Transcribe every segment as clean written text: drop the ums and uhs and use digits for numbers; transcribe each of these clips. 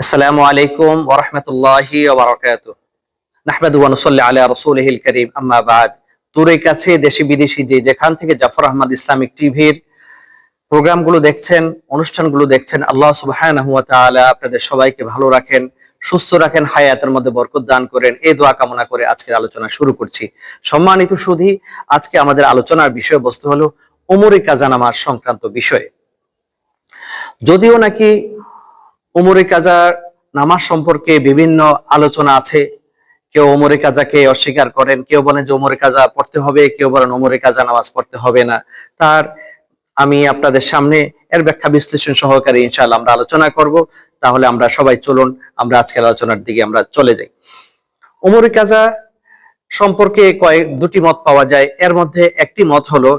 আসসালামু আলাইকুম ওয়া রাহমাতুল্লাহি ওয়া বারাকাতুহু। নাহমাদু ওয়া নুসাল্লি আলা রাসূলিহিল কারীম, আম্মা বাদ। দূরে কাছে দেশি বিদেশি যে যেখান থেকে জাফর আহমদ ইসলামিক টিভির প্রোগ্রামগুলো দেখছেন, অনুষ্ঠানগুলো দেখছেন, আল্লাহ সুবহানাহু ওয়া তাআলা আপনাদের সবাইকে ভালো রাখেন, সুস্থ রাখেন, হায়াতের মধ্যে বরকত দান করেন, এই দোয়া কামনা করে আজকের আলোচনা শুরু করছি। সম্মানিত সুধী, আজকে আমাদের আলোচনার বিষয়বস্তু হলো উমরে কাজা নামাজ সংক্রান্ত বিষয়ে। যদিও নাকি উমরে কাজা নামাজ সম্পর্কে বিভিন্ন আলোচনা আছে, কেউ উমরে কাজাকে অস্বীকার করেন, কেউ বলেন যে উমরে কাজা পড়তে হবে, কেউ বলেন উমরে কাজা নামাজ পড়তে হবে না। তার আমি আপনাদের সামনে এর ব্যাখ্যা বিশ্লেষণ সহকারে ইনশাআল্লাহ আমরা আলোচনা করব। তাহলে আমরা সবাই চলুন আমরা আজকের আলোচনার দিকে আমরা চলে যাই। উমরে কাজা সম্পর্কে দুটি মত পাওয়া যায়। এর মধ্যে একটি মত হলো,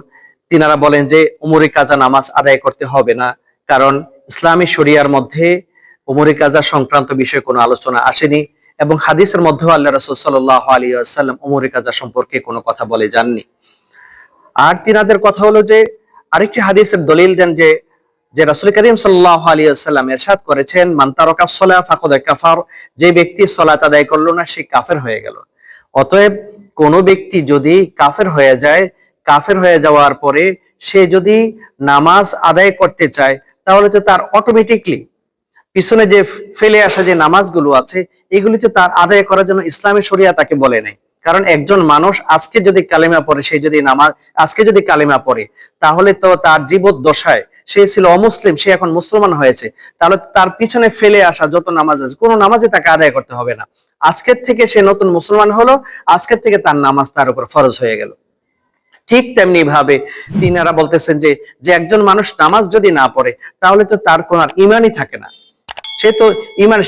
তিনারা বলেন যে উমরে কাজা নামাজ আদায় করতে হবে না, কারণ ইসলামী শরিয়ার মধ্যে উমরে কাজা সংক্রান্ত বিষয়ে কোনো আলোচনা আসেনি এবং হাদিসের মধ্যেও আল্লাহ রাসূল সাল্লাল্লাহু আলাইহি ওয়াসাল্লাম উমরে কাজা সম্পর্কে কোনো কথা বলে যাননি। আর তিনাদের কথা হলো যে আরেকটি হাদিসের দলিল দেন যে যে রাসূল করিম সাল্লাল্লাহু আলাইহি ওয়াসাল্লাম ইরশাদ করেছেন, মান তারাকা সলাহ ফাকাদ কাফার, যে ব্যক্তি সালাত আদায় করলো না সে কাফের হয়ে গেল। অতএব কোনো ব্যক্তি যদি কাফের হয়ে যায়, কাফের হয়ে যাওয়ার পরে সে যদি নামাজ আদায় করতে চায়, তাহলে তো তার অটোমেটিকলি পিছনে যে ফেলে আসা যে নামাজগুলো আছে এগুলিতে তার আদায় করার জন্য ইসলামী শরিয়া তাকে বলে নাই। কারণ একজন মানুষ আজকে যদি কালেমা পড়ে, সে যদি আজকে যদি কালেমা পড়ে, তাহলে তো তার জীবদ্দশায় সে ছিল অমুসলিম, সে এখন মুসলমান হয়েছে, তাহলে তার পিছনে ফেলে আসা যত নামাজ আছে কোনো নামাজে তাকে আদায় করতে হবে না। আজকের থেকে সে নতুন মুসলমান হলো, আজকের থেকে তার নামাজ তার উপর ফরজ হয়ে গেল। ঠিক তেমনি ভাবে তিনারা বলতেছেন যে যে একজন মানুষ নামাজ যদি না পড়ে, তাহলে তো তার কোন ইমানই থাকে না, সে তো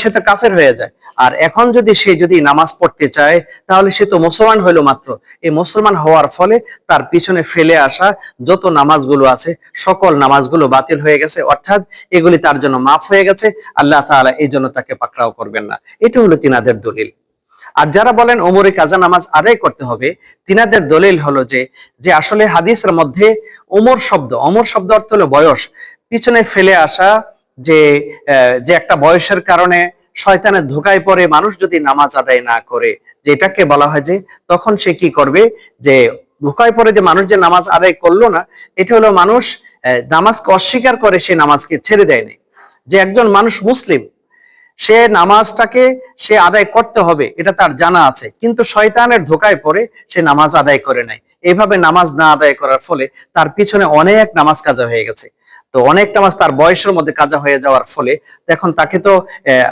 সে তো কাফের হয়ে যায়। আর এখন যদি সে যদি নামাজ পড়তে চায়, তাহলে সে তো মুসলমান হইলো মাত্র। এই মুসলমান হওয়ার ফলে তার পিছনে ফেলে আসা যত নামাজগুলো আছে সকল নামাজগুলো বাতিল হয়ে গেছে, অর্থাৎ এগুলি তার জন্য মাফ হয়ে গেছে। আল্লাহ তাআলা এই জন্য তাকে পাকড়াও করবেন না। এটা হলো তিনাদের দলিল। আর যারা বলেন ওমরে কাজা নামাজ আদায় করতে হবে, তিনাদের দলিল হলো যে যে আসলে হাদিসের মধ্যে ওমর শব্দ অর্থ হলো বয়স, পিছনে ফেলে আসা যে যে একটা বয়সের কারণে শয়তানের ধোঁকায় পড়ে মানুষ যদি নামাজ আদায় না করে, যেটাকে বলা হয় যে তখন সে কি করবে, যে ধোঁকায় পড়ে যে মানুষ যে নামাজ আদায় করলো না, এটা হলো মানুষ নামাজকে অস্বীকার করে, সে নামাজকে ছেড়ে দেয়নি। যে একজন মানুষ মুসলিম, সে নামাজটাকে সে আদায় করতে হবে এটা তার জানা আছে, কিন্তু শয়তানের ধোঁকায় পড়ে সে নামাজ আদায় করে নাই। এইভাবে নামাজ না আদায় করার ফলে তার পিছনে অনেক নামাজ কাজা হয়ে গেছে। তো অনেক নামাজ তার বয়সের মধ্যে কাজা হয়ে যাওয়ার ফলে এখন তাকে তো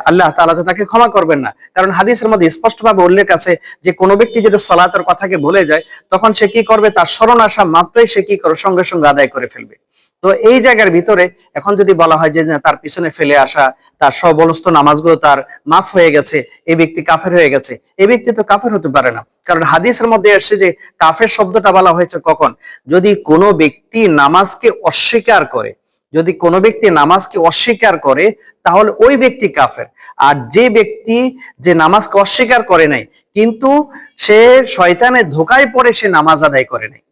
আল্লাহ তাআলা তো তাকে ক্ষমা করবেন না। কারণ হাদিসের মধ্যে স্পষ্টভাবে উল্লেখ আছে যে কোনো ব্যক্তি যদি সালাতের কথাকে ভুলে যায়, তখন সে কি করবে, তার স্মরণ আসা মাত্রই সে কি করবে, সঙ্গে সঙ্গে আদায় করে ফেলবে। তো এই জায়গার ভিতরে এখন যদি বলা হয় যে তার পিছনে ফেলে আসা তার সমস্ত নামাজগুলো তার মাফ হয়ে গেছে, এই ব্যক্তি কাফের হয়ে গেছে, এই ব্যক্তি তো কাফের হতে পারে না। কারণ হাদিসের মধ্যে এসেছে যে কাফের শব্দটা বলা হয়েছে কখন, যদি কোনো ব্যক্তি নামাজকে অস্বীকার করে, যদি কোনো ব্যক্তি নামাজকে অস্বীকার করে তাহলে ওই ব্যক্তি কাফের। আর যে ব্যক্তি যে নামাজকে অস্বীকার করে নাই, কিন্তু সে শয়তানের ধোঁকায় পড়ে সে নামাজ আদায় করে নাই,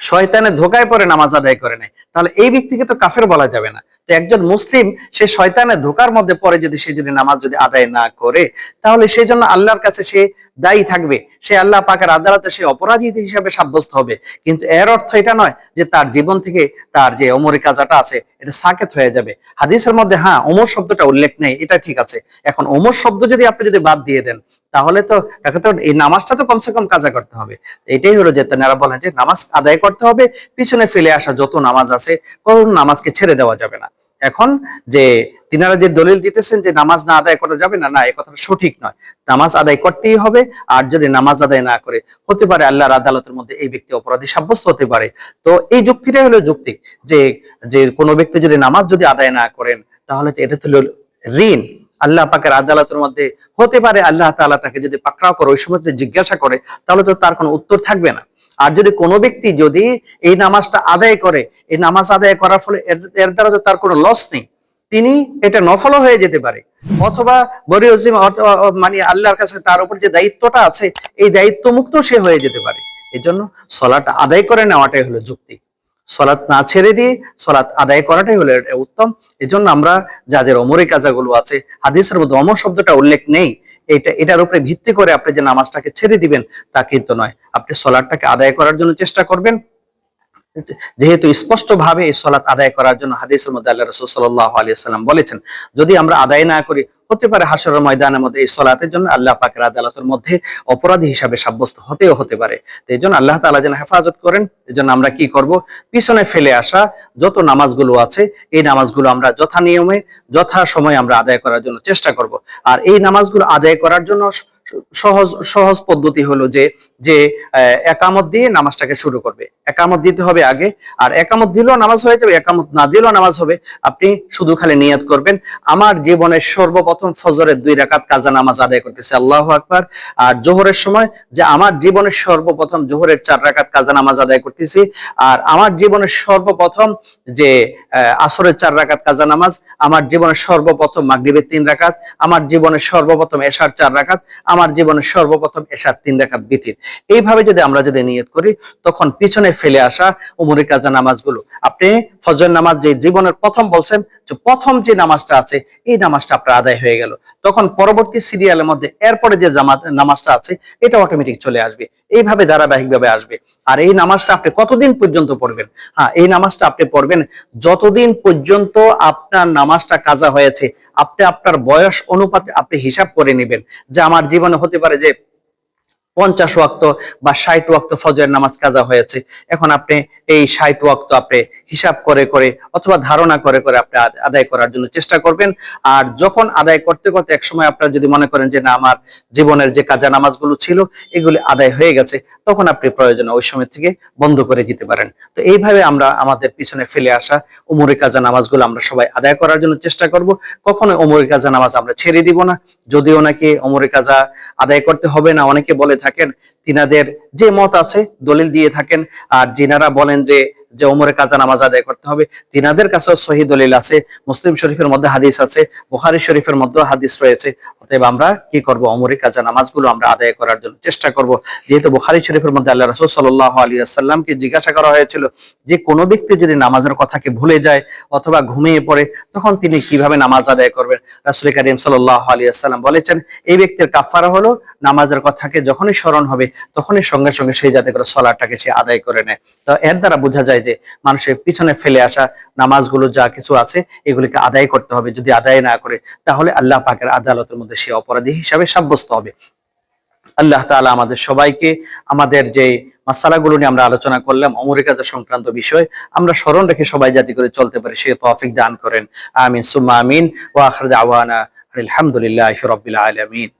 শয়তানের ধোঁকায় পড়ে নামাজ আদায় করে নাই, তাহলে এই ব্যক্তিকে তো কাফের বলা যাবে না। তো একজন মুসলিম সে শয়তানের ধোঁকার মধ্যে পড়ে যদি সে যদি নামাজ যদি আদায় না করে, তাহলে সেই জন্য আল্লাহর কাছে সে দায়ী থাকবে, সে আল্লাহ পাকের আদালতে সে অপরাধী হিসেবে সাব্যস্ত হবে। কিন্তু এর অর্থ এটা নয় যে তার জীবন থেকে তার যে ওমরি কাজাটা আছে এটা সাকেত হয়ে যাবে। হাদিসের মধ্যে হ্যাঁ ওমর শব্দটা উল্লেখ নেই, এটা ঠিক আছে। এখন ওমর শব্দ যদি আপনি যদি বাদ দিয়ে দেন, তাহলে তো তাকে তো এই নামাজটা তো কমসে কম কাজা করতে হবে। এটাই হলো যে তারা বলেন যে নামাজ আদায় করতে হবে, পিছনে ফেলে আসা যত নামাজ আছে কোন নামাজকে ছেড়ে দেওয়া যাবে না। এখন যে তিনারা যে দলিল দিতেছেন যে নামাজ না আদায় করা যাবে না, না এই কথাটা সঠিক নয়। নামাজ আদায় করতেই হবে। আর যদি নামাজ আদায় না করে, হতে পারে আল্লাহর আদালতের মধ্যে এই ব্যক্তি অপরাধী সাব্যস্ত হতে পারে। তো এই যুক্তিটাই হলো যুক্তি যে যে কোনো ব্যক্তি যদি নামাজ যদি আদায় না করেন, তাহলে এটা তো ঋণ আল্লাহ পাকের আদালতের মধ্যে। হতে পারে আল্লাহ তাআলা তাকে যদি পাকড়াও করে ওই সময় জিজ্ঞাসা করে, তাহলে তো তার কোনো উত্তর থাকবে না। আর যদি কোনো ব্যক্তি যদি এই নামাজটা আদায় করে, এই নামাজ আদায় করার ফলে এর দ্বারা তো তার কোনো লস নেই, তিনি এটা নফলও হয়ে যেতে পারে, অথবা বরিউজিম মানে আল্লাহর কাছে তার উপর যে দায়িত্বটা আছে এই দায়িত্ব মুক্ত সে হয়ে যেতে পারে। এই জন্য সলাটা আদায় করে নেওয়াটাই হলো যুক্তি। সলাৎ না ছেড়ে দিয়ে সলাৎ আদায় করাটাই হলো এটা উত্তম। এজন্য আমরা যাদের অমরি কাজাগুলো আছে, হাদিসের মধ্যে অমর শব্দটা উল্লেখ নেই, এটার উপরে ভিত্তি করে আপনি যে নামাজটাকে ছেড়ে দিবেন তা কিন্তু নয়। আপনি সলাৎটাকে আদায় করার জন্য চেষ্টা করবেন, যেহেতু স্পষ্ট ভাবে এই সলাৎ আদায় করার জন্য হাদিসের মধ্যে আল্লাহ রাসূল সাল্লাল্লাহু আলাইহি ওয়াসাল্লাম বলেছেন, যদি আমরা আদায় না করি হতে পারে হাশরের ময়দানের মধ্যে এই সলাতের জন্য আল্লাহ পাকের আদালতের মধ্যে অপরাধী হিসাবে সাব্যস্ত হতে পারে। তো এই জন্য আল্লাহ তাআলা যেন হেফাজত করেন। এই জন্য আমরা কি করব, পিছনে ফেলে আসা যত নামাজগুলো আছে এই নামাজগুলো আমরা যথা নিয়মে যথা সময়ে আমরা আদায় করার জন্য চেষ্টা করব। আর এই নামাজগুলো আদায় করার জন্য সহজ সহজ পদ্ধতি হলো যে যে একামত দিয়ে নামাজটাকে শুরু করবে। একামত দিতে হবে আগে, আর একামত দিলেও নামাজ হয়ে যাবে, একামত না দিলেও নামাজ হবে। আপনি শুধু খালি নিয়ত করবেন, আমার জীবনের সর্বপ্রথম ফজরের 2 রাকাত কাজা নামাজ আদায় করতেছে, আল্লাহু আকবার। আর জোহরের সময় যে আমার জীবনের সর্বপ্রথম জোহরের 4 রাকাত কাজা নামাজ আদায় করতেছি, আর আমার জীবনের সর্বপ্রথম যে আসরের 4 রাকাত কাজা নামাজ, আমার জীবনের সর্বপ্রথম মাগরিবের 3 রাকাত, আমার জীবনের সর্বপ্রথম এশার 4 রাকাত, আমার জীবনের সর্বপ্রথম এশার 3 রাকাত বিতির। এইভাবে যদি আমরা নিয়ত করি, তখন পিছনে ফেলে আসা উমরি কাজা নামাজগুলো, আপনি ফজর নামাজ যে জীবনের প্রথম বলছেন যে প্রথম যে নামাজটা আছে এই নামাজটা আপনার আদায় হয়ে গেল, তখন পরবর্তী সিরিয়ালের মধ্যে এরপরে যে নামাজটা আছে এটা অটোমেটিক চলে আসবে, এইভাবে ধারাবাহিকভাবে আসবে। আর এই নামাজটা আপনি কতদিন পর্যন্ত পড়বেন? হ্যাঁ, এই নামাজটা আপনি পড়বেন যতদিন পর্যন্ত আপনার নামাজটা কাজা হয়েছে। আপনি আপনার বয়স অনুপাতে আপনি হিসাব করে নেবেন যে আমার জীবনে হতে পারে যে 50 ওয়াক্ত বা 60 ওয়াক্ত ফজরের নামাজ কাজা হয়েছে। এখন আপনি এই 60 ওয়াক্ত আপনি হিসাব করে করে অথবা ধারণা করে করে আপনি আদায় করার জন্য চেষ্টা করবেন। আর যখন আদায় করতে করতে একসময় আপনার যদি মনে করেন যে না, আমার জীবনের যে কাজা নামাজগুলো ছিল এগুলি আদায় হয়ে গেছে, তখন আপনি প্রয়োজনে ওই সময় থেকে বন্ধ করে দিতে পারেন। তো এইভাবে আমরা আমাদের পিছনে ফেলে আসা উমরি কাজা নামাজগুলো আমরা সবাই আদায় করার জন্য চেষ্টা করব। কখনো উমরি কাজা নামাজ আমরা ছেড়ে দিব না। যদিও নাকি উমরি কাজা আদায় করতে হবে না অনেকে বলে থাকেন, তিনাদের যে মত আছে দলিল দিয়ে থাকেন। আর যিনারা বলেন যে যে ওমরে কাজা নামাজ আদায় করতে হবে, তিনাদের কাছেও সহিহ দলিল আছে, মুসলিম শরীফের মধ্যে হাদিস আছে, বুখারী শরীফের মধ্যে হাদিস রয়েছে। অতএব আমরা কি করব, ওমরে কাজা নামাজগুলো আমরা আদায় করার জন্য চেষ্টা করব। যেহেতু বুখারী শরীফের মধ্যে আল্লাহ রাসূল সাল্লাল্লাহু আলাইহি ওয়াসাল্লামকে জিজ্ঞাসা করা হয়েছিল যে কোন ব্যক্তি যদি নামাজের কথাকে ভুলে যায় অথবা ঘুমিয়ে পড়ে তখন তিনি কিভাবে নামাজ আদায় করবেন। রাসূল কারীম সাল্লাল্লাহু আলাইহি ওয়াসাল্লাম বলেছেন, এই ব্যক্তির কাফারা হলো নামাজের কথাকে যখনই স্মরণ হবে তখনই সঙ্গে সঙ্গে সেই যাতে করে সালাতটাকে সে আদায় করে নেয়। তো এর দ্বারা বোঝা যায় যে মানুষের পিছনে ফেলে আসা নামাজগুলো যা কিছু আছে এগুলিকে আদায় করতে হবে। যদি আদায় না করে তাহলে আল্লাহ পাকের আদালতের মধ্যে সে অপরাধী হিসাবে সাব্যস্ত হবে। আল্লাহ তাআলা আমাদের সবাইকে আমাদের যে মাসালাগুলো নিয়ে আমরা আলোচনা করলাম ওমরে কাজা সংক্রান্ত বিষয়, আমরা স্মরণ রেখে সবাই যাতে করে চলতে পারি সে তৌফিক দান করেন। আমিন সুম্মা আমিন। ওয়া আখির দাওয়ানা আলহামদুলিল্লাহি রাব্বিল আলামিন।